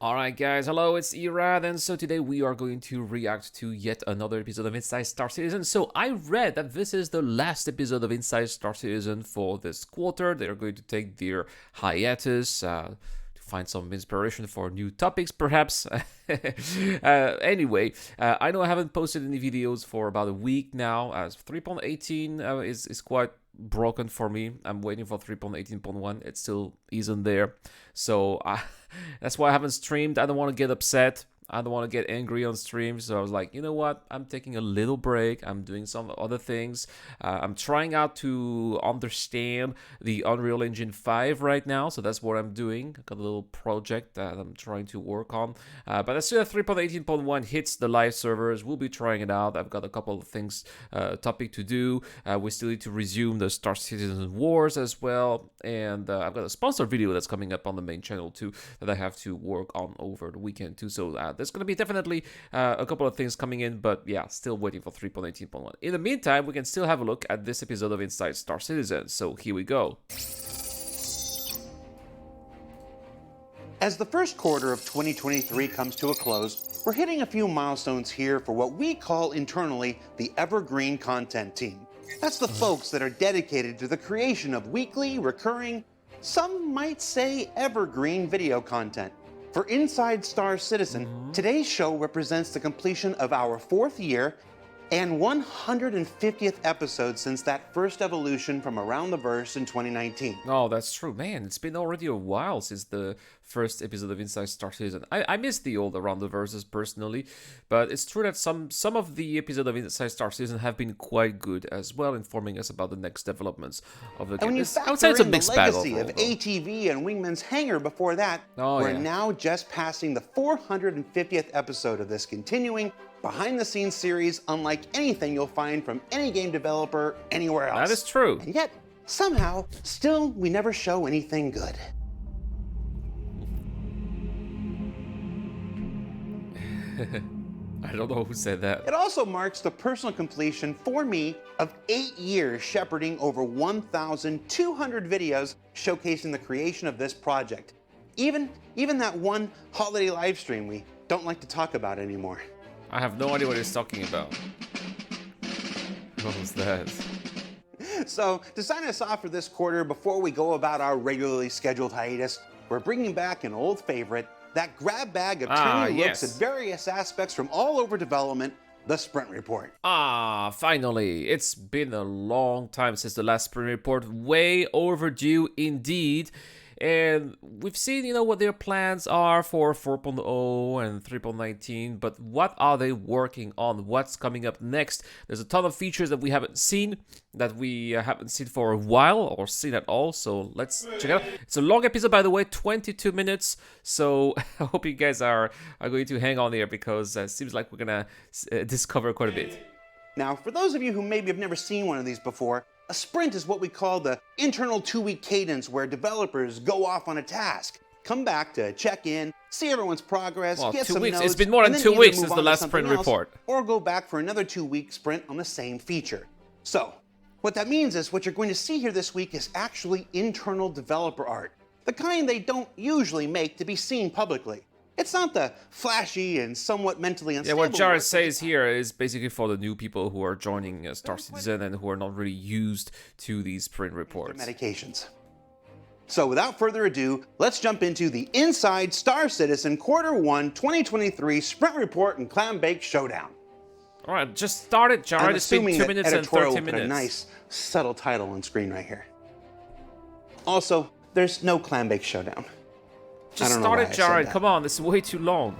Alright guys, hello, it's Irad, and so today we are going to react to yet another episode of Inside Star Citizen. So I read that this is the last episode of Inside Star Citizen for this quarter. They're going to take their hiatus to find some inspiration for new topics perhaps. Anyway, I know I haven't posted any videos for about a week now, as 3.18 is quite broken for me. I'm waiting for 3.18.1. It still isn't there, so that's why I haven't streamed. I don't want to get upset. I don't want to get angry on stream. So I was like, you know what? I'm taking a little break. I'm doing some other things. I'm trying out to understand the Unreal Engine 5 right now. So that's what I'm doing. I've got a little project that I'm trying to work on. But as soon as 3.18.1 hits the live servers, we'll be trying it out. I've got a couple of things, topic to do. We still need to resume the Star Citizen Wars as well. And I've got a sponsored video that's coming up on the main channel too that I have to work on over the weekend too. So there's going to be definitely a couple of things coming in, but yeah, still waiting for 3.18.1. In the meantime, we can still have a look at this episode of Inside Star Citizen. So here we go. As the first quarter of 2023 comes to a close, we're hitting a few milestones here for what we call internally the Evergreen Content Team. That's the folks that are dedicated to the creation of weekly, recurring, some might say evergreen video content. For Inside Star Citizen, today's show represents the completion of our 4th year and 150th episode since that first evolution from Around the Verse in 2019. Oh, that's true. Man, it's been already a while since the first episode of Inside Star Citizen. I miss the old Around the Verses personally, but it's true that some of the episodes of Inside Star Citizen have been quite good as well, informing us about the next developments of the game. And when you I would say factor it's a in the mixed bag legacy of overall, though. ATV and Wingman's Hangar before that, Oh, we're yeah. now just passing the 450th episode of this continuing behind-the-scenes series unlike anything you'll find from any game developer anywhere else. That is true. And yet, somehow, still, we never show anything good. I don't know who said that. It also marks the personal completion for me of 8 years shepherding over 1,200 videos showcasing the creation of this project. Even that one holiday live stream we don't like to talk about anymore. I have no idea what he's talking about. What was that? So, to sign us off for this quarter, before we go about our regularly scheduled hiatus, we're bringing back an old favorite, that grab bag of turning looks at various aspects from all over development, the Sprint Report. Finally. It's been a long time since the last Sprint Report. Way overdue indeed. And we've seen, what their plans are for 4.0 and 3.19, but what are they working on? What's coming up next? There's a ton of features that we haven't seen, for a while, or seen at all, so let's check it out. It's a long episode, by the way, 22 minutes, so I hope you guys are going to hang on there, because it seems like we're gonna discover quite a bit. Now, for those of you who maybe have never seen one of these before, a sprint is what we call the internal 2-week cadence where developers go off on a task, come back to check in, see everyone's progress, Well, get 2 some weeks. notes, It's been more than and then 2 either weeks move since on the to last something sprint else, report. or go back for another 2-week sprint on the same feature. So, what that means is what you're going to see here this week is actually internal developer art, the kind they don't usually make to be seen publicly. It's not the flashy and somewhat mentally unstable. Yeah, what Jared work says here is basically for the new people who are joining Star Citizen and who are not really used to these sprint reports. Medications. So without further ado, let's jump into the Inside Star Citizen Quarter 1 2023 Sprint Report and Clam Bake Showdown. All right, just start it, Jared. I'm It's been assuming 2 that minutes and editorial 13 will put a minutes. nice, subtle title on screen right here. Also, there's no Clam Bake Showdown. Just I don't know start why it, I said Jared. that. Come on, this is way too long.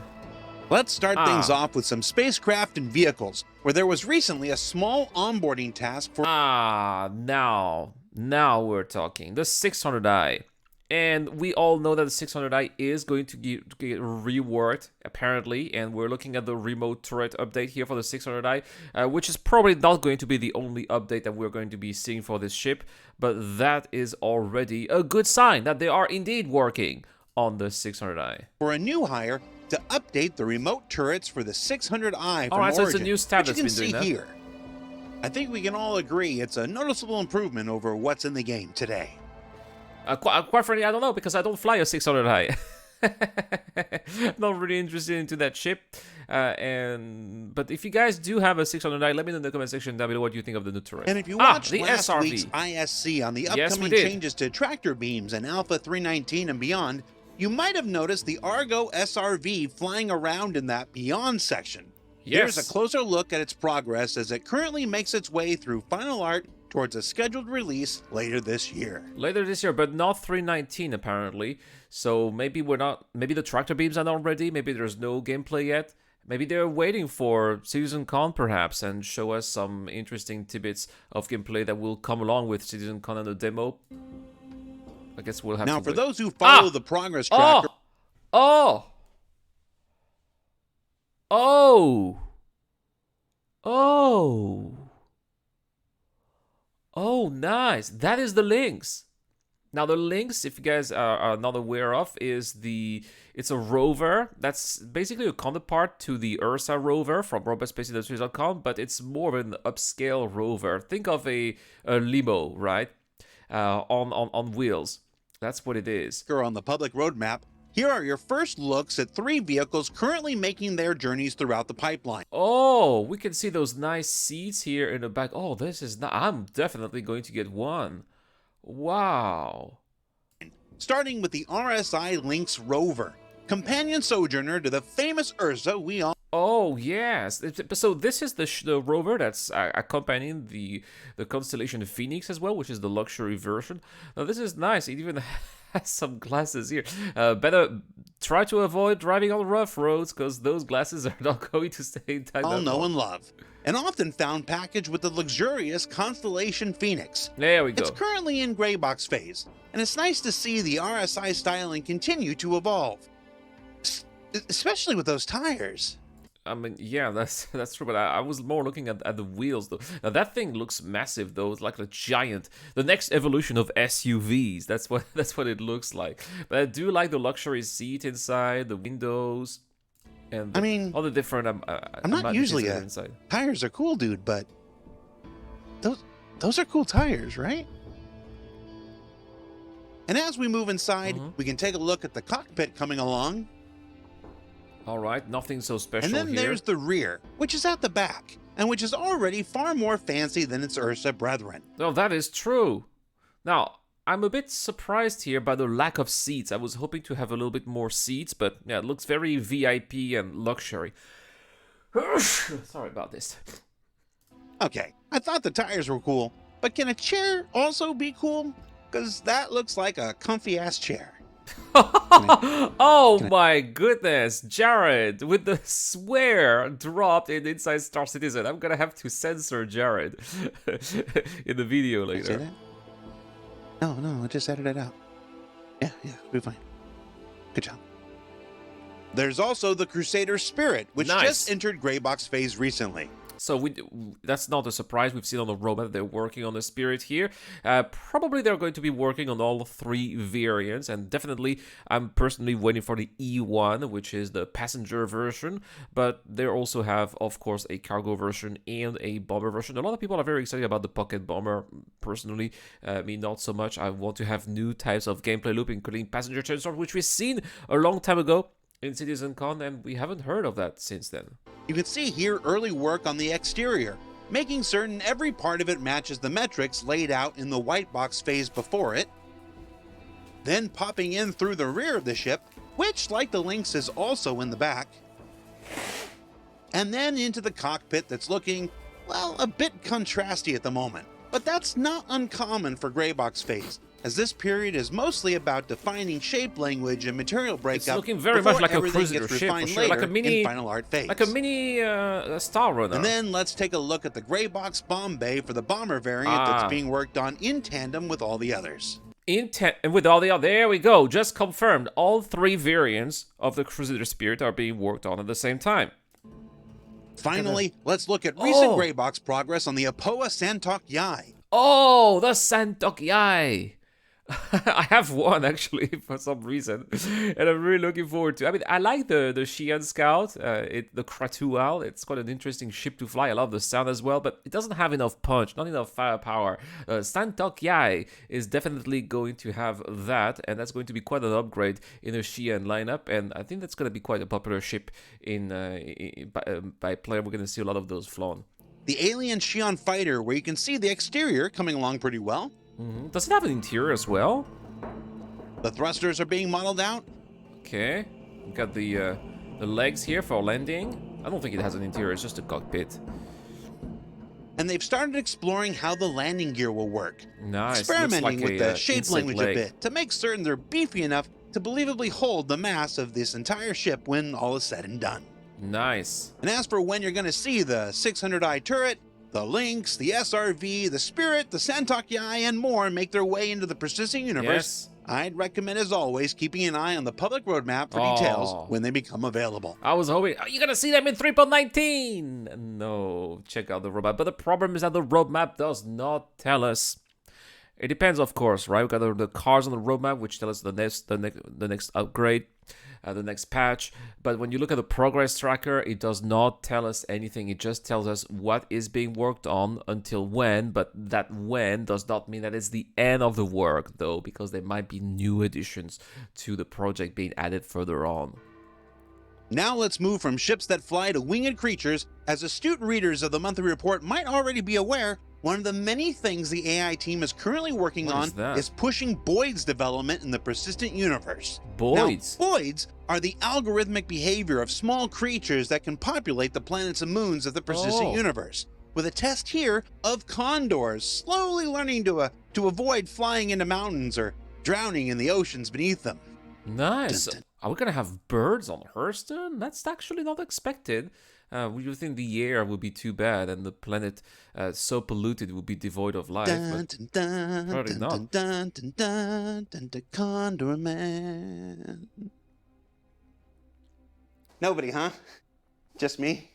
Let's start things off with some spacecraft and vehicles, where there was recently a small onboarding task for... Now we're talking. The 600i. And we all know that the 600i is going to get reworked, apparently, and we're looking at the remote turret update here for the 600i, which is probably not going to be the only update that we're going to be seeing for this ship, but that is already a good sign that they are indeed working on the 600i. For a new hire to update the remote turrets for the 600i from Alright, so Origin, it's a new stab which you that's can been see doing that. here. I think we can all agree it's a noticeable improvement over what's in the game today. Quite frankly, I don't know, because I don't fly a 600i. Not really interested into that ship. But if you guys do have a 609, let me know in the comment section down below what you think of the new turret. And if you watched the last SRV. week's ISC on the Yes, we upcoming did. changes to tractor beams and Alpha 319 and beyond, you might have noticed the Argo SRV flying around in that Beyond section. Yes. Here's a closer look at its progress as it currently makes its way through final art towards a scheduled release later this year. Later this year, but not 319 apparently. So maybe maybe the tractor beams are not ready. Maybe there's no gameplay yet. Maybe they're waiting for CitizenCon perhaps and show us some interesting tidbits of gameplay that will come along with CitizenCon and the demo. I guess we'll have now, to for wait. those who follow the progress tracker... Oh! Oh, nice. That is the Lynx. Now, the Lynx, if you guys are not aware of, it's a rover. That's basically a counterpart to the Ursa rover from robotspaceindustries.com, but it's more of an upscale rover. Think of a limo, right? On wheels. That's what it is. On the public roadmap, here are your first looks at 3 vehicles currently making their journeys throughout the pipeline. Oh, we can see those nice seats here in the back. Oh, this is not... I'm definitely going to get one. Wow. Starting with the RSI Lynx rover, companion sojourner to the famous Ursa we all... Oh, yes. So this is the rover that's accompanying the constellation Phoenix as well, which is the luxury version. Now, this is nice. It even has some glasses here. Better try to avoid driving on rough roads, because those glasses are not going to stay tight. all know and love. An often found package with the luxurious constellation Phoenix. There we go. It's currently in gray box phase, and it's nice to see the RSI styling continue to evolve. Especially with those tires. I mean, yeah, that's true, but I was more looking at the wheels, though. Now, that thing looks massive, though. It's like a giant, the next evolution of SUVs. That's what it looks like. But I do like the luxury seat inside, the windows, and all the different. I'm not usually a inside. Tires are cool, dude, but those are cool tires, right? And as we move inside, we can take a look at the cockpit coming along. All right, nothing so special here. And then here. there's the rear, which is at the back, and which is already far more fancy than its Ursa brethren. Oh, that is true. Now, I'm a bit surprised here by the lack of seats. I was hoping to have a little bit more seats, but yeah, it looks very VIP and luxury. Sorry about this. Okay, I thought the tires were cool, but can a chair also be cool? Because that looks like a comfy-ass chair. Oh my goodness, Jared, with the swear dropped in Inside Star Citizen. I'm gonna have to censor Jared in the video later. Say that? No, I just edited it out. Yeah, we'll be fine. Good job. There's also the Crusader Spirit, which just entered gray box phase recently. So that's not a surprise. We've seen on the roadmap they're working on the Spirit here. Probably they're going to be working on all 3 variants, and definitely I'm personally waiting for the E1, which is the passenger version, but they also have, of course, a cargo version and a bomber version. A lot of people are very excited about the pocket bomber. Personally, me not so much. I want to have new types of gameplay loop, including passenger transport, which we've seen a long time ago in CitizenCon, and we haven't heard of that since then. You can see here early work on the exterior, making certain every part of it matches the metrics laid out in the white box phase before it. Then popping in through the rear of the ship, which, like the Lynx, is also in the back. And then into the cockpit that's looking, well, a bit contrasty at the moment. But that's not uncommon for gray box phase, as this period is mostly about defining shape language and material breakup. It's looking very much like a Crusader ship, for sure. Like a mini final art phase. Like a mini Star Runner. And then let's take a look at the gray box bomb bay for the bomber variant that's being worked on in tandem with all the others. There we go. Just confirmed. All 3 variants of the Crusader Spirit are being worked on at the same time. Finally, let's look at recent gray box progress on the Apoa Santok Yai. Oh, the Santok Yai. I have one actually for some reason, and I'm really looking forward to. I mean, I like the Xi'an Scout, the Kratual. It's quite an interesting ship to fly. I love the sound as well, but it doesn't have enough punch, not enough firepower. Santok Yai is definitely going to have that, and that's going to be quite an upgrade in the Xi'an lineup. And I think that's going to be quite a popular ship by player. We're going to see a lot of those flown. The alien Xi'an fighter, where you can see the exterior coming along pretty well. Does it have an interior as well? The thrusters are being modeled out. Okay, we've got the legs here for landing. I don't think it has an interior, it's just a cockpit. And they've started exploring how the landing gear will work. Nice. Experimenting with the shape insect language leg. a bit to make certain they're beefy enough to believably hold the mass of this entire ship when all is said and done. Nice. And as for when you're going to see the 600i turret, the Lynx, the SRV, the Spirit, the Santok-Yai, and more make their way into the persistent universe, Yes. I'd recommend, as always, keeping an eye on the public roadmap for details when they become available. I was hoping, you're gonna see them in 3.19! No, check out the roadmap. But the problem is that the roadmap does not tell us. It depends, of course, right? We've got the cars on the roadmap, which tell us the next upgrade, the next patch. But when you look at the progress tracker, it does not tell us anything. It just tells us what is being worked on until when. But that when does not mean that it's the end of the work, though, because there might be new additions to the project being added further on. Now let's move from ships that fly to winged creatures. As astute readers of the monthly report might already be aware, one of the many things the AI team is currently working on is pushing Boyd's development in the persistent universe. Boyd's? Now, Boyd's are the algorithmic behavior of small creatures that can populate the planets and moons of the persistent universe, with a test here of condors slowly learning to avoid flying into mountains or drowning in the oceans beneath them. Nice. Dun, dun. Are we gonna have birds on Hurston? That's actually not expected. We would think the air would be too bad and the planet so polluted would be devoid of life. Probably not. Condor Man. Nobody, huh? Just me?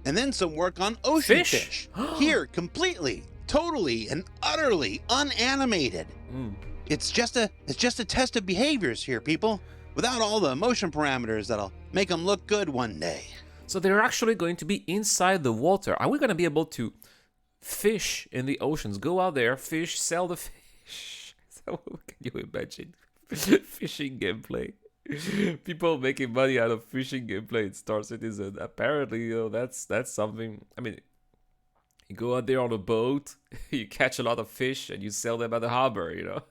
And then some work on ocean Fish? Here, completely, totally, and utterly unanimated. It's just a test of behaviors here, people, without all the motion parameters that'll make them look good one day. So they're actually going to be inside the water. Are we going to be able to fish in the oceans? Go out there, fish, sell the fish. So can you imagine fishing gameplay? People making money out of fishing gameplay in Star Citizen. Apparently, that's something. I mean, you go out there on a boat, you catch a lot of fish, and you sell them at the harbor,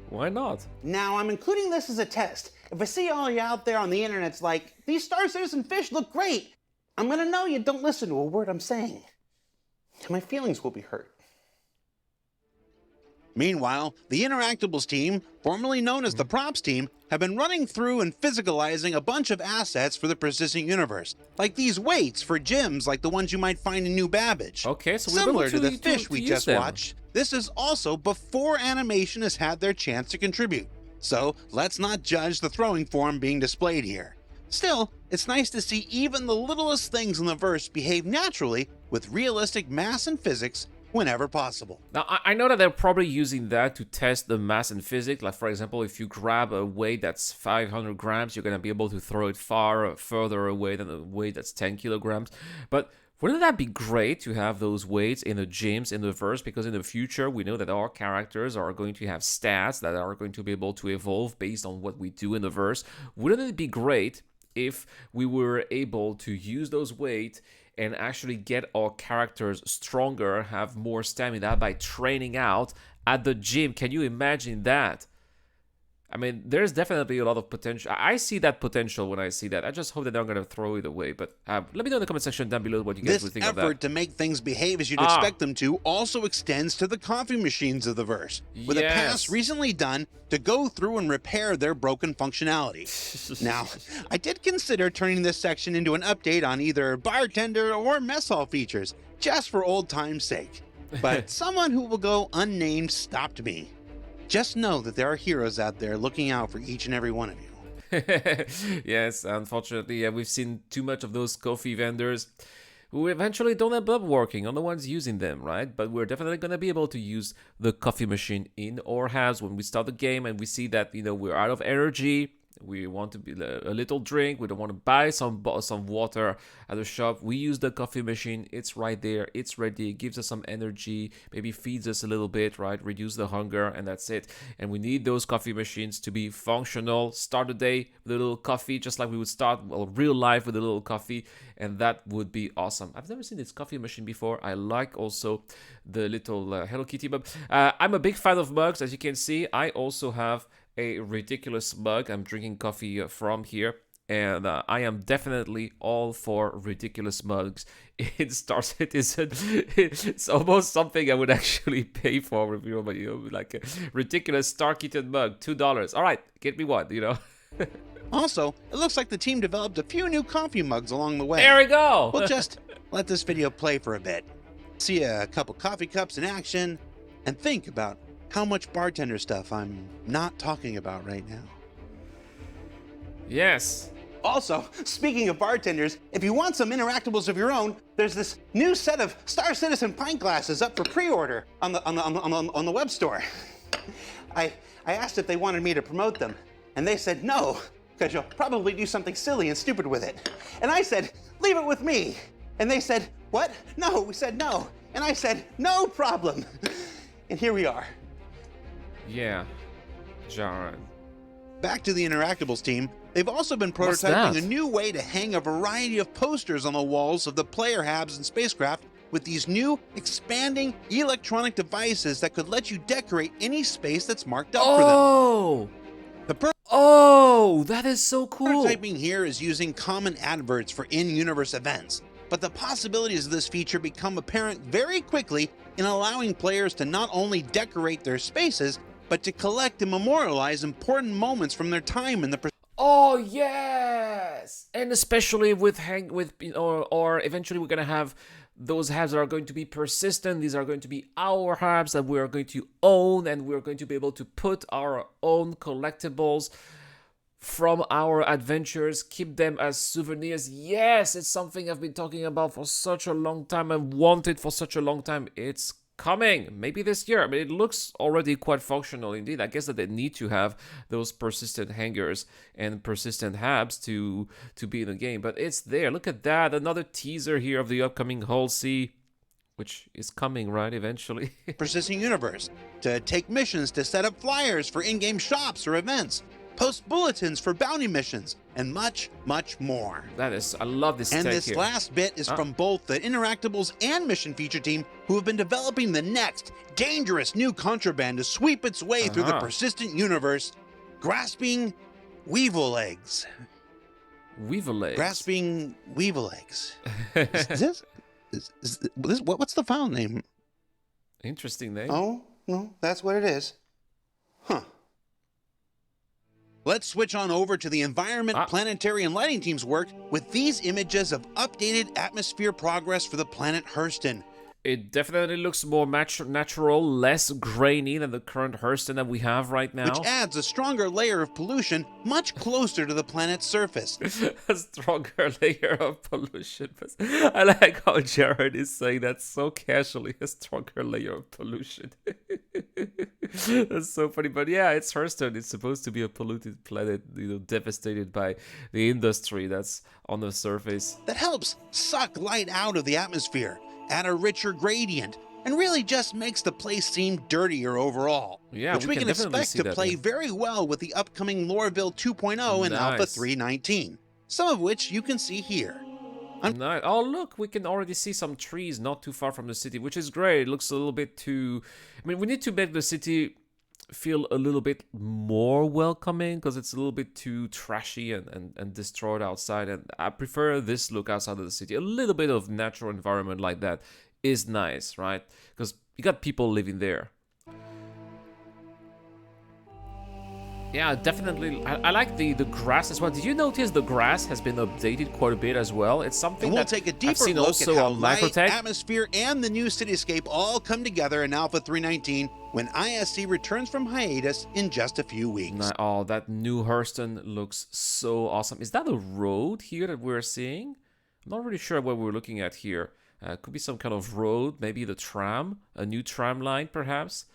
Why not? Now, I'm including this as a test. If I see all you out there on the internet's like, these Star Citizen fish look great, I'm gonna know you don't listen to a word I'm saying. My feelings will be hurt. Meanwhile, the interactables team, formerly known as the props team, have been running through and physicalizing a bunch of assets for the persistent universe, like these weights for gyms like the ones you might find in New Babbage. Okay, so we're similar able to the fish we use just them. watched. This is also before animation has had their chance to contribute. So let's not judge the throwing form being displayed here. Still, it's nice to see even the littlest things in the verse behave naturally with realistic mass and physics whenever possible. Now, I know that they're probably using that to test the mass and physics. Like, for example, if you grab a weight that's 500 grams, you're going to be able to throw it further away than a weight that's 10 kilograms. But wouldn't that be great to have those weights in the gyms in the verse? Because in the future, we know that our characters are going to have stats that are going to be able to evolve based on what we do in the verse. Wouldn't it be great if we were able to use those weights and actually get our characters stronger, have more stamina by training out at the gym? Can you imagine that? I mean, there's definitely a lot of potential. I see that potential when I see that. I just hope that they're not going to throw it away. But let me know in the comment section down below what you guys would think of that. This effort to make things behave as you'd expect them to also extends to the coffee machines of the verse, with a pass recently done to go through and repair their broken functionality. Now, I did consider turning this section into an update on either bartender or mess hall features, just for old time's sake. But someone who will go unnamed stopped me. Just know that there are heroes out there looking out for each and every one of you. Yes, unfortunately, we've seen too much of those coffee vendors. we eventually don't end up working on the ones using them, right? But we're definitely going to be able to use the coffee machine in our house when we start the game and we see that, we're out of energy. We want to be a little drink. We don't want to buy some water at the shop. We use the coffee machine. It's right there. It's ready. It gives us some energy. Maybe feeds us a little bit, right? Reduce the hunger, and that's it. And we need those coffee machines to be functional. Start the day with a little coffee, just like we would start real life with a little coffee, and that would be awesome. I've never seen this coffee machine before. I like also the little Hello Kitty mug. I'm a big fan of mugs, as you can see. I also have a ridiculous mug I'm drinking coffee from here, and I am definitely all for ridiculous mugs in Star Citizen. It's almost something I would actually pay for, like a ridiculous Star Kitten mug, $2. All right, get me one, Also, it looks like the team developed a few new coffee mugs along the way. There we go. We'll just let this video play for a bit, see a couple coffee cups in action, and think about how much bartender stuff I'm not talking about right now. Yes. Also, speaking of bartenders, if you want some interactables of your own, there's this new set of Star Citizen pint glasses up for pre-order on the web store. I asked if they wanted me to promote them, and they said no, because you'll probably do something silly and stupid with it. And I said, leave it with me. And they said, what? No, we said no. And I said, no problem. And here we are. Yeah, Jared. Back to the Interactables team, they've also been What's that? prototyping a new way to hang a variety of posters on the walls of the player Habs and spacecraft with these new, expanding electronic devices that could let you decorate any space that's marked up for them. That is so cool. Prototyping here is using common adverts for in-universe events, but the possibilities of this feature become apparent very quickly in allowing players to not only decorate their spaces, but to collect and memorialize important moments from their time in the Oh yes, and especially with or eventually we're gonna have those Habs that are going to be persistent. These are going to be our Habs that we are going to own, and we're going to be able to put our own collectibles from our adventures, keep them as souvenirs. Yes, it's something I've been talking about for such a long time and wanted for such a long time. It's coming, maybe this year. I mean, it looks already quite functional indeed. I guess that they need to have those persistent hangers and persistent Habs to be in the game, but it's there. Look at that, another teaser here of the upcoming Hull C, which is coming, right, eventually. persisting universe, to take missions to set up flyers for in-game shops or events, post bulletins for bounty missions, and much, much more. I love this And tech this here. last bit is from both the Interactables and Mission Feature team, who have been developing the next dangerous new contraband to sweep its way through the persistent universe, grasping weevil eggs. Weevil eggs. Grasping weevil eggs. Is this what's the file name? Interesting name. Oh, no, that's what it is. Huh. Let's switch on over to the environment, planetary, and lighting team's work with these images of updated atmosphere progress for the planet Hurston. It definitely looks more natural, less grainy than the current Hurston that we have right now. Which adds a stronger layer of pollution much closer to the planet's surface. A stronger layer of pollution. I like how Jared is saying that so casually. A stronger layer of pollution. That's so funny. But yeah, it's Hurston. It's supposed to be a polluted planet, devastated by the industry that's on the surface. That helps suck light out of the atmosphere, add a richer gradient, and really just makes the place seem dirtier overall. Yeah, which we can expect to play very well with the upcoming Lorville 2.0 and Alpha 3.19, some of which you can see here. Nice. Oh, look, we can already see some trees not too far from the city, which is great. It looks a little bit too... I mean, we need to make the city feel a little bit more welcoming because it's a little bit too trashy and destroyed outside, and I prefer this look outside of the city. A little bit of natural environment like that is nice, right? Because you got people living there. Yeah, definitely. I like the grass as well. Did you notice the grass has been updated quite a bit as well? It's something we'll that take a deeper I've seen look also at how on light, Microtech. atmosphere, and the new cityscape all come together in Alpha 3.19 when ISC returns from hiatus in just a few weeks. Oh, that new Hurston looks so awesome. Is that a road here that we're seeing? not really sure what we're looking at here. Could be some kind of road, maybe the tram, a new tram line perhaps.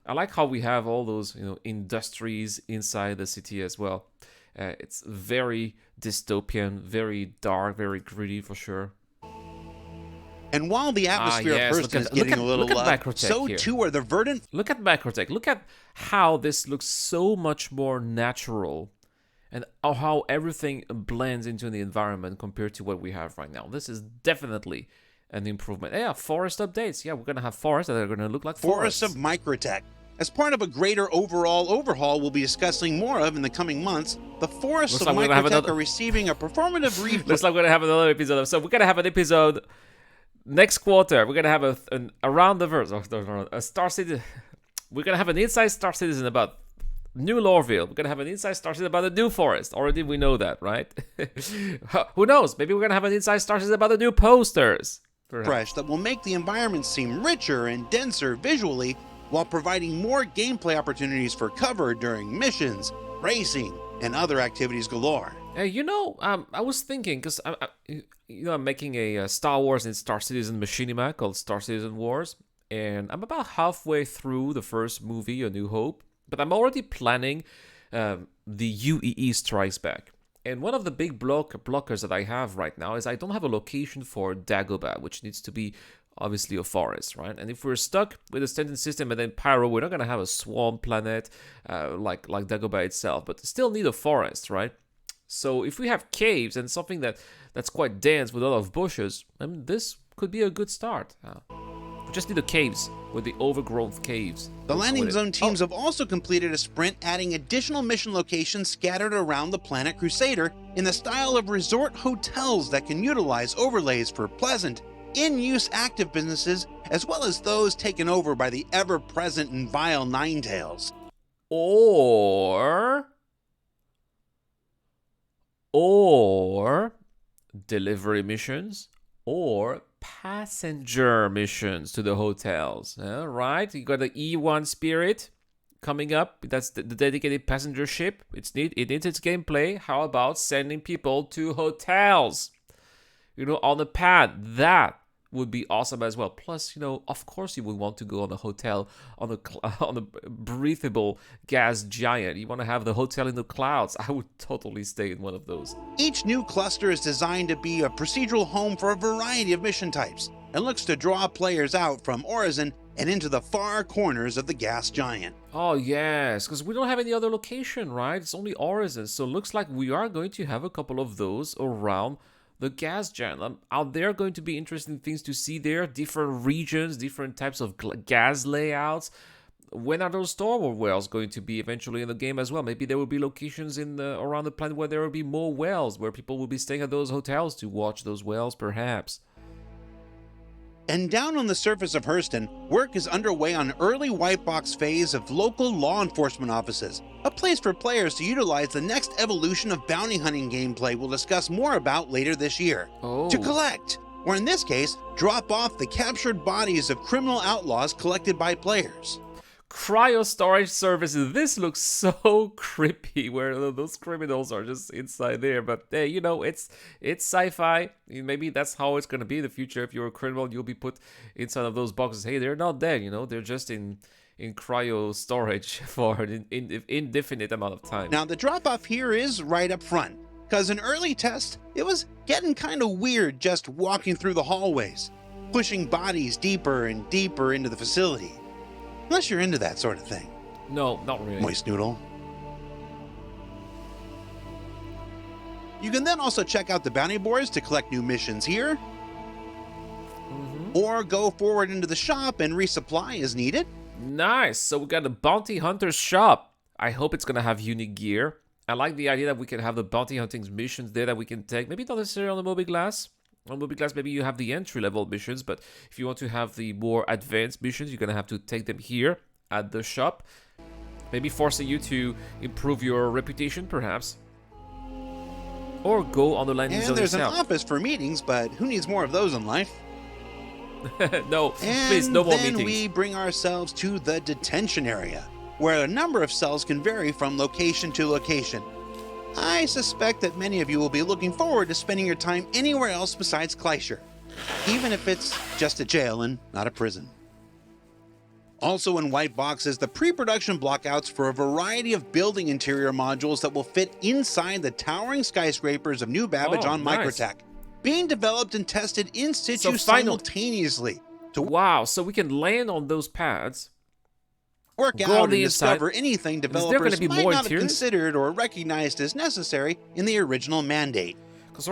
I like how we have all those, industries inside the city as well. It's very dystopian, very dark, very gritty for sure. And while the atmosphere yes, of Hurston is getting a little love, so here. too are the verdant. Look at Macrotech. Look at how this looks so much more natural and how everything blends into the environment compared to what we have right now. This is definitely an improvement. Yeah, forest updates. Yeah, we're going to have forests that are going to look like forests. Forest of Microtech. As part of a greater overall overhaul we'll be discussing more of in the coming months, the forests of Microtech are receiving a performative refresh. Looks like we're going to have another episode. So we're going to have an episode next quarter. We're going to have an Around the Verse, a Star Citizen. We're going to have an Inside Star Citizen about New Lorville. We're going to have an Inside Star Citizen about the new forest. Already we know that, right? Who knows? Maybe we're going to have an Inside Star Citizen about the new posters. Fresh that will make the environment seem richer and denser visually while providing more gameplay opportunities for cover during missions, racing, and other activities galore. I was thinking, because I'm making a Star Wars and Star Citizen machinima called Star Citizen Wars, and I'm about halfway through the first movie, A New Hope, but I'm already planning the UEE Strikes Back. And one of the big blockers that I have right now is I don't have a location for Dagobah, which needs to be obviously a forest, right? And if we're stuck with a standard system and then Pyro, we're not going to have a swarm planet like Dagobah itself, but still need a forest, right? So if we have caves and something that's quite dense with a lot of bushes, this could be a good start. We just need the caves with the overgrown caves. The landing zone teams have also completed a sprint adding additional mission locations scattered around the planet Crusader in the style of resort hotels that can utilize overlays for pleasant, in-use active businesses, as well as those taken over by the ever-present and vile Ninetails. Or delivery missions, or passenger missions to the hotels. Right? You got the E1 Spirit coming up. That's the dedicated passenger ship. It needs its gameplay. How about sending people to hotels? On the pad. That would be awesome as well. Plus, of course you would want to go on a hotel on a breathable gas giant. You want to have the hotel in the clouds. I would totally stay in one of those. Each new cluster is designed to be a procedural home for a variety of mission types and looks to draw players out from Horizon and into the far corners of the gas giant. Oh yes, because we don't have any other location, right? It's only Horizon, so it looks like we are going to have a couple of those around the gas giant. Are there going to be interesting things to see there? Different regions, different types of gas layouts. When are those storm wells going to be eventually in the game as well? Maybe there will be locations around the planet where there will be more wells, where people will be staying at those hotels to watch those wells, perhaps. And down on the surface of Hurston, work is underway on early white box phase of local law enforcement offices, a place for players to utilize the next evolution of bounty hunting gameplay we'll discuss more about later this year. To collect, or in this case, drop off the captured bodies of criminal outlaws collected by players. Cryo storage services. This looks so creepy where those criminals are just inside there. But hey, it's sci-fi. Maybe that's how it's going to be in the future. If you're a criminal, you'll be put inside of those boxes. Hey, they're not dead, they're just in cryo storage for an indefinite amount of time. Now, the drop-off here is right up front, because in early tests, it was getting kind of weird just walking through the hallways, pushing bodies deeper and deeper into the facility. Unless you're into that sort of thing. No, not really. Moist noodle. You can then also check out the bounty boards to collect new missions here. Or go forward into the shop and resupply as needed. Nice. So we got the Bounty Hunter's shop. I hope it's going to have unique gear. I like the idea that we can have the bounty hunting missions there that we can take. Maybe not necessarily on the Mobiglass. On Mobiglass, maybe you have the entry-level missions, but if you want to have the more advanced missions, you're going to have to take them here at the shop. Maybe forcing you to improve your reputation, perhaps. Or go on the landing zone And there's yourself. an office for meetings, but who needs more of those in life? No, please, no more meetings. And then we bring ourselves to the detention area, where a number of cells can vary from location to location. I suspect that many of you will be looking forward to spending your time anywhere else besides Kleischer, even if it's just a jail and not a prison. Also in white box is the pre-production blockouts for a variety of building interior modules that will fit inside the towering skyscrapers of New Babbage on nice. Microtech, being developed and tested in situ simultaneously to wow, so we can land on those pads, work go out on and the discover inside. anything Is there developers gonna be might more not have interiors? considered or recognized as necessary in the original mandate. Because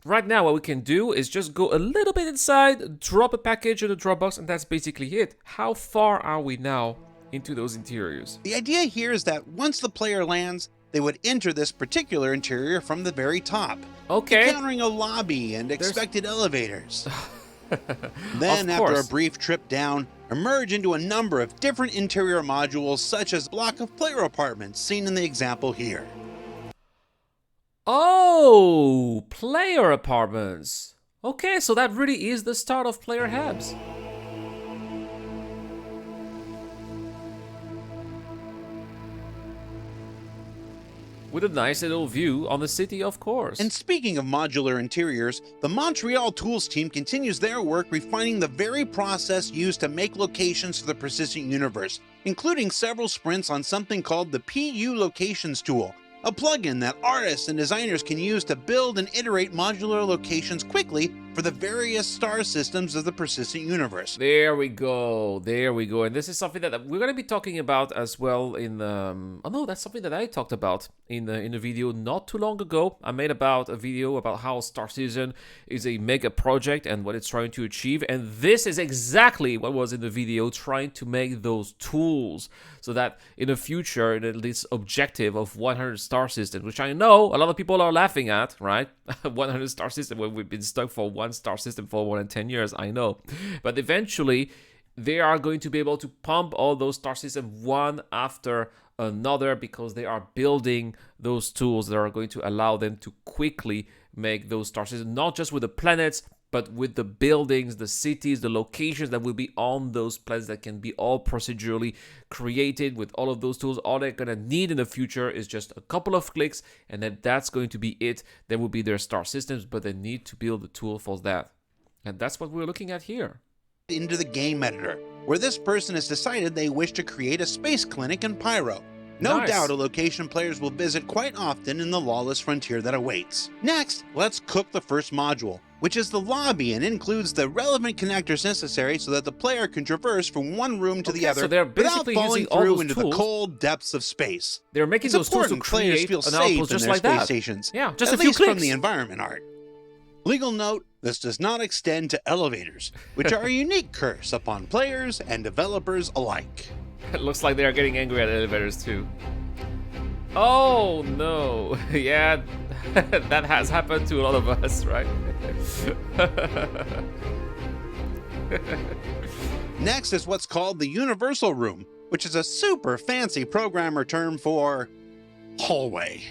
right now what we can do is just go a little bit inside, drop a package in the Dropbox, and that's basically it. How far are we now into those interiors? The idea here is that once the player lands, they would enter this particular interior from the very top, Okay. encountering a lobby and expected elevators. Then, Of after a course. brief trip down, emerge into a number of different interior modules, such as block of player apartments seen in the example here. Oh, player apartments. Okay, so that really is the start of player Habs. With a nice little view on the city, of course. And speaking of modular interiors, the Montreal Tools team continues their work refining the very process used to make locations for the persistent universe, including several sprints on something called the PU Locations tool, a plugin that artists and designers can use to build and iterate modular locations quickly for the various star systems of the persistent universe. There we go. There we go. And this is something that we're going to be talking about as well in the... Oh no, that's something that I talked about in the video not too long ago. I made about a video about how Star Citizen is a mega project and what it's trying to achieve. And this is exactly what was in the video, trying to make those tools so that in the future, in this objective of 100 star systems, which I know a lot of people are laughing at, right? 100 star system when we've been stuck for one star system for more than 10 years, I know. But eventually, they are going to be able to pump all those star systems one after another because they are building those tools that are going to allow them to quickly make those star systems, not just with the planets, but with the buildings, the cities, the locations that will be on those planets that can be all procedurally created with all of those tools. All they're going to need in the future is just a couple of clicks, and then that's going to be it. There will be their star systems, but they need to build the tool for that. And that's what we're looking at here. Into the game editor, where this person has decided they wish to create a space clinic in Pyro. No Nice. doubt a location players will visit quite often in the lawless frontier that awaits. Next, let's cook the first module, which is the lobby and includes the relevant connectors necessary so that the player can traverse from one room to the Okay, other so they're without basically falling using all through those into the tools. cold depths of space. They're making It's those tools to important players create feel an safe outpost in just their like space that. stations, Yeah, just at a few least from clicks. the environment art. Legal note, this does not extend to elevators, which are a unique curse upon players and developers alike. It looks like they are getting angry at elevators too. Oh no, yeah, that has happened to a lot of us, right? Next is what's called the Universal Room, which is a super fancy programmer term for hallway.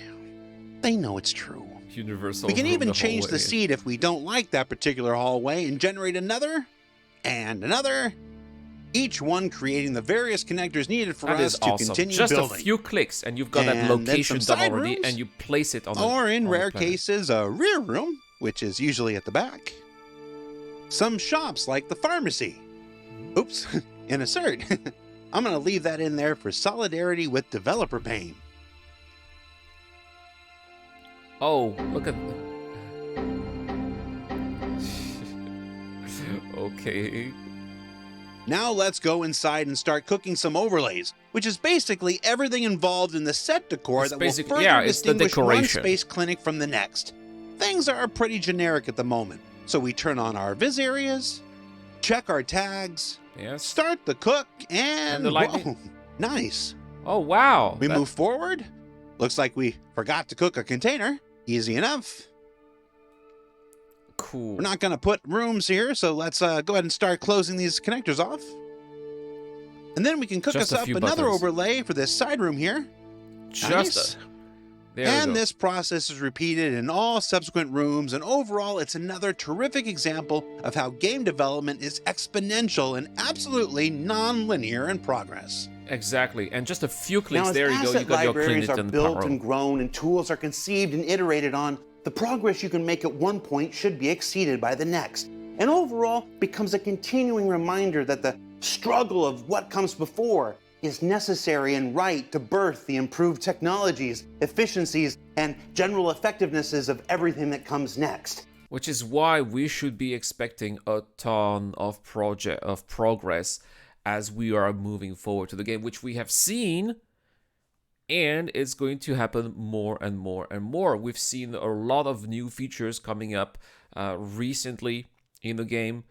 They know it's true. Universal. We can room, even the change the hallway. seed if we don't like that particular hallway and generate another and another, each one creating the various connectors needed for That us is to awesome. continue Just building. a few clicks and you've got that And then location some done side already, rooms, and you place it on the Or in on the rare planet. cases, a rear room, which is usually at the back. Some shops like the pharmacy. Oops, insert. I'm going to leave that in there for solidarity with developer pain. Oh, look at. Okay. Now let's go inside and start cooking some overlays, which is basically everything involved in the set decor It's that will basic- further yeah, it's the distinguish one decoration. space clinic from the next. Things are pretty generic at the moment, so we turn on our viz areas, check our tags, Yes. start the cook, and the lightning- whoa, nice. Oh wow. We That- move forward. Looks like we forgot to cook a container. Easy enough. Cool. We're not going to put rooms here, so let's go ahead and start closing these connectors off. And then we can cook Just us a up few another buttons. overlay for this side room here. Just Nice. There we And go. this process is repeated in all subsequent rooms, and overall, it's another terrific example of how game development is exponential and absolutely non-linear in progress. Exactly, and just a few Now, clicks, as there you go, you asset got your libraries are Cliniton built Paro. and grown and tools are conceived and iterated on, the progress you can make at one point should be exceeded by the next. And overall, becomes a continuing reminder that the struggle of what comes before is necessary and right to birth the improved technologies, efficiencies, and general effectivenesses of everything that comes next. Which is why we should be expecting a ton of progress as we are moving forward to the game, which we have seen, and it's going to happen more and more and more. We've seen a lot of new features coming up recently in the game,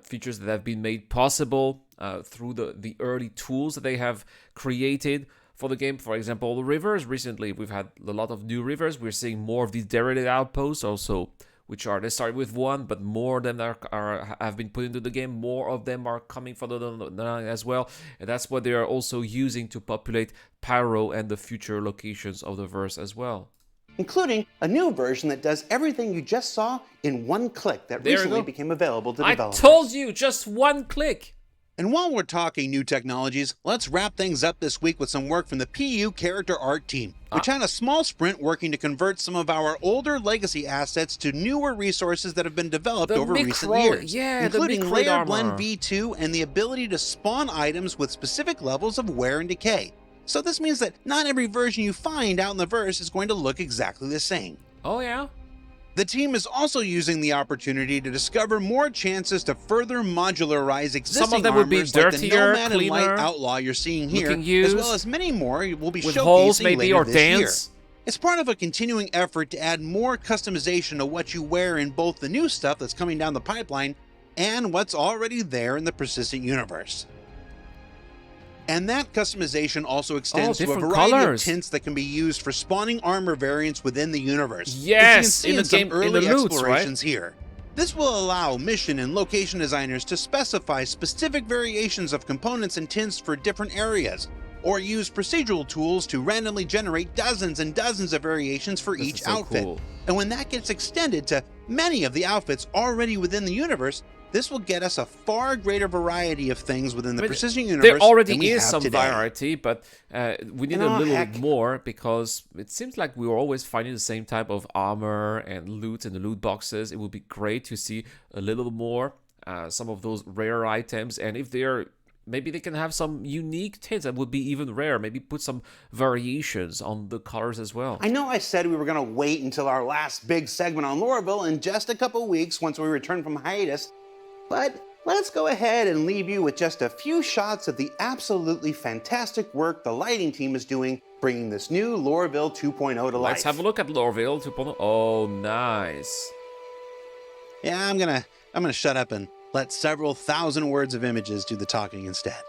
features that have been made possible through the early tools that they have created for the game. For example, the rivers. Recently, we've had a lot of new rivers. We're seeing more of these derelict outposts also, which are, they started with one, but more of them have been put into the game. More of them are coming further down the line as well. And that's what they are also using to populate Pyro and the future locations of the verse as well. Including a new version that does everything you just saw in one click that There you recently go. became available to I developers. told you, just one click. And while we're talking new technologies, let's wrap things up this week with some work from the PU character art team, which had a small sprint working to convert some of our older legacy assets to newer resources that have been developed over recent years, including the Layer armor. Blend V2 and the ability to spawn items with specific levels of wear and decay. So this means that not every version you find out in the verse is going to look exactly the same. Oh yeah? The team is also using the opportunity to discover more chances to further modularize existing Some of them would be armors like the dirtier, Nomad and Light cleaner, Outlaw you're seeing here, looking as used, well as many more will be with showcasing holes maybe, later or this dents. year. It's part of a continuing effort to add more customization to what you wear in both the new stuff that's coming down the pipeline and what's already there in the persistent universe. And that customization also extends to a different variety colors. of tints that can be used for spawning armor variants within the universe. Yes, which you can see in the some game, in the early loots, right? explorations here. This will allow mission and location designers to specify specific variations of components and tints for different areas, or use procedural tools to randomly generate dozens and dozens of variations for This each is so outfit. cool. And when that gets extended to many of the outfits already within the universe, this will get us a far greater variety of things within the Persistent universe. There already than we is have some today. variety, but we need And a little heck. bit more, because it seems like we were always finding the same type of armor and loot in the loot boxes. It would be great to see a little more, some of those rare items, and if they're, maybe they can have some unique tints that would be even rare. Maybe put some variations on the colors as well. I know I said we were going to wait until our last big segment on Lorville in just a couple weeks once we return from hiatus, but let's go ahead and leave you with just a few shots of the absolutely fantastic work the lighting team is doing, bringing this new Lorville 2.0 to life. Let's have a look at Lorville 2.0. Oh, nice. Yeah, I'm gonna shut up and let several thousand words of images do the talking instead.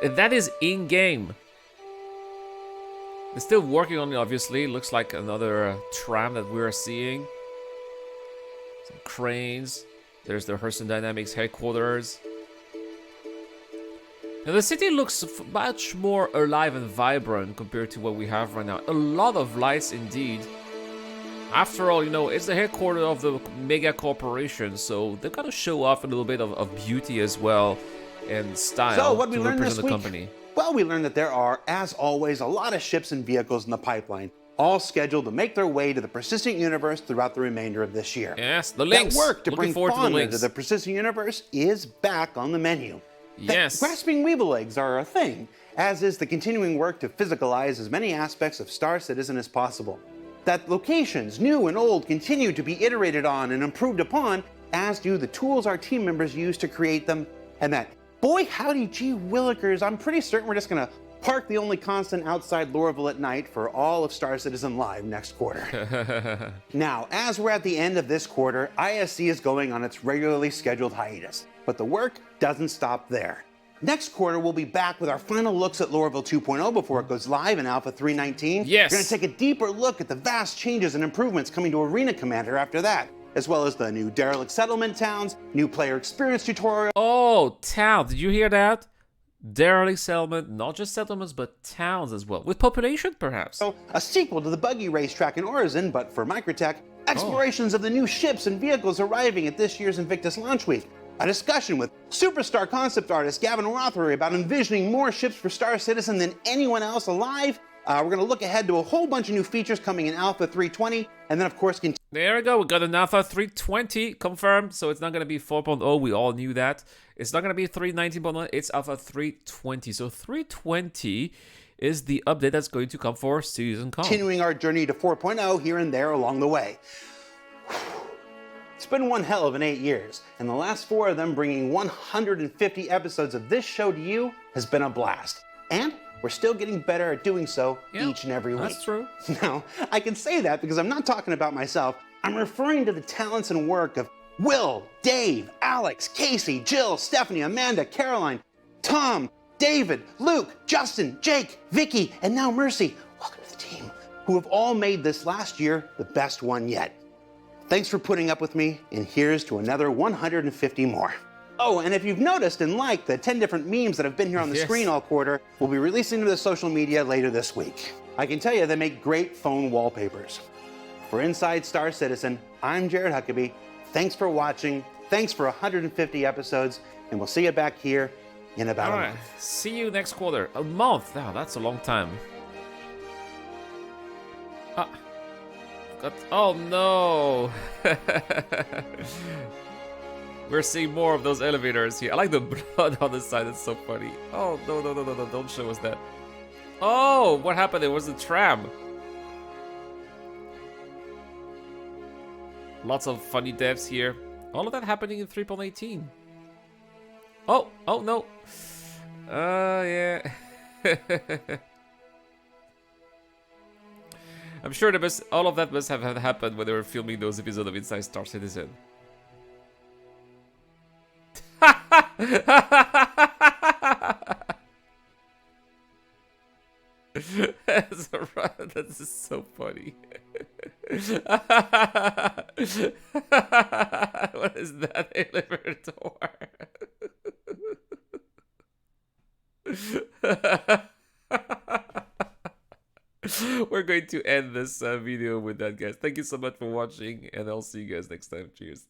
And that is in-game. They're still working on it, obviously. Looks like another tram that we're seeing. Some cranes. There's the Hurston Dynamics headquarters. Now the city looks much more alive and vibrant compared to what we have right now. A lot of lights indeed. After all, you know, it's the headquarters of the mega corporation, so they've got to show off a little bit of beauty as well and style So what we to learned represent this the week? company. Well, we learned that there are, as always, a lot of ships and vehicles in the pipeline, all scheduled to make their way to the Persistent Universe throughout the remainder of this year. Yes, the links. That work to Looking bring forward to the fauna to links. the Persistent Universe is back on the menu. Yes. Grasping Weevil eggs are a thing, as is the continuing work to physicalize as many aspects of Star Citizen as possible. That locations, new and old, continue to be iterated on and improved upon, as do the tools our team members use to create them, and that, boy howdy gee willikers, I'm pretty certain we're just gonna park the only constant outside Lorville at night for all of Star Citizen Live next quarter. Now, as we're at the end of this quarter, ISC is going on its regularly scheduled hiatus, but the work doesn't stop there. Next quarter, we'll be back with our final looks at Lorville 2.0 before it goes live in Alpha 3.19. Yes. We're going to take a deeper look at the vast changes and improvements coming to Arena Commander after that, as well as the new derelict settlement towns, new player experience tutorial. Oh, town. Did you hear that? derelict settlement, not just settlements, but towns as well, with population perhaps. So, a sequel to the buggy racetrack in Orizon, but for Microtech, explorations of the new ships and vehicles arriving at this year's Invictus launch week. A discussion with superstar concept artist Gavin Rothery about envisioning more ships for Star Citizen than anyone else alive. We're going to look ahead to a whole bunch of new features coming in Alpha 320, and then of course there we go, we got an Alpha 320 confirmed, so it's not going to be 4.0, we all knew that. It's not going to be 319.1, it's Alpha 320. So 320 is the update that's going to come for Season Com. continuing our journey to 4.0 here and there along the way. It's been one hell of an 8 years, and the last 4 of them bringing 150 episodes of this show to you has been a blast. And we're still getting better at doing so each and every week. That's true. Now, I can say that because I'm not talking about myself. I'm referring to the talents and work of Will, Dave, Alex, Casey, Jill, Stephanie, Amanda, Caroline, Tom, David, Luke, Justin, Jake, Vicky, and now Mercy. Welcome to the team, who have all made this last year the best one yet. Thanks for putting up with me, and here's to another 150 more. Oh, and if you've noticed and liked the 10 different memes that have been here on the screen all quarter, we'll be releasing them to the social media later this week. I can tell you they make great phone wallpapers. For Inside Star Citizen, I'm Jared Huckabee. Thanks for watching. Thanks for 150 episodes, and we'll see you back here in about a month. See you next quarter. A month? Wow, that's a long time. Oh no! We're seeing more of those elevators here. I like the blood on the side, it's so funny. Oh, no, don't show us that. Oh, what happened? It was a tram. Lots of funny deaths here. All of that happening in 3.18. Oh, no. Yeah. I'm sure all of that must have happened when they were filming those episodes of Inside Star Citizen. That's just so funny. What is that elevator door? We're going to end this video with that, guys. Thank you so much for watching, and I'll see you guys next time. Cheers.